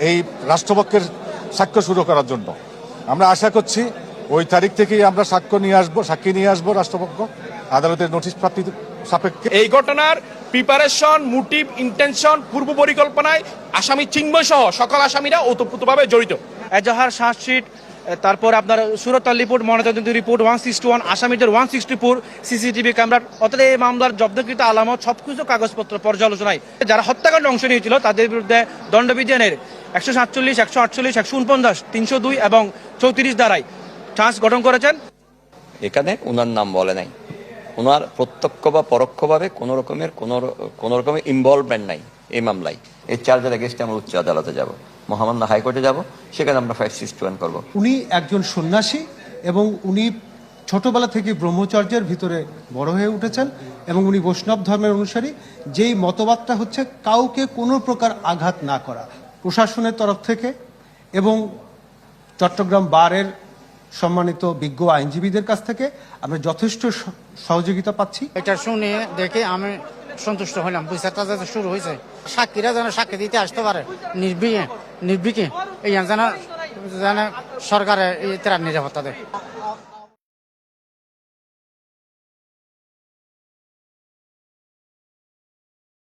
এই রাষ্ট্রপক্ষের সাক্ষ্য শুরু করার জন্য। আমরা আশা করছি ওই তারিখ থেকেই আমরা সাক্ষী নিয়ে আসবো রাষ্ট্রপক্ষ আদালতের নোটিশ প্রাপ্তি সাপেক্ষে। এই ঘটনার প্রিপারেশন, মোটিভ, ইন্টেনশন, পূর্ব পরিকল্পনায় আসামি চিন্ময় সহ সকল আসামিরা ওতপ্রোতভাবে জড়িত। এজাহার চার্জশিট, তারপর আপনার সুরতাল রিপোর্ট, ময়নাতদন্ত রিপোর্ট 161, আসামিদের 164, সিসিটিভি ক্যামেরা, অর্থাৎ এই মামলার জব্দকৃত আলামত সবকিছু কাগজপত্র পর্যালোচনায় যারা হত্যাকাণ্ডে অংশ নিয়েছিল তাদের বিরুদ্ধে দণ্ডবিধানের 147, 148, 149, 302 এবং 34 ধারায় চার্জ গঠন করেছেন। এখানে ওনার নাম বলে নাই, ওনার প্রত্যক্ষ বা পরোক্ষভাবে কোনো রকমের ইনভলভমেন্ট নাই এই মামলায়। এই চার্জের এগেইনস্টে আমরা উচ্চ আদালতে যাব, মহামান্য হাইকোর্টে যাব, সেখানে আমরা 561 করব। উনি একজন সন্ন্যাসী এবং উনি ছোটবেলা থেকে ব্রহ্মচর্যের ভিতরে বড় হয়ে উঠেছেন এবং উনি বৈষ্ণব ধর্মের অনুসারী। যেই মতবাদটা হচ্ছে কাউকে কোনো প্রকার আঘাত না করা। প্রশাসনের তরফ থেকে এবং চট্টগ্রাম বারের সম্মানিত বিজ্ঞ আইনজীবীদের কাছ থেকে আমরা যথেষ্ট সহযোগিতা পাচ্ছি। এটা শুনে দেখে আমি সন্তুষ্ট হলাম। বিচারটা যাতে শুরু হয়েছে, সাক্ষীরা যেন সাক্ষী দিতে আসতে পারে নির্বিঘ্নে এই যেন সরকারের নিরাপত্তা দেয়।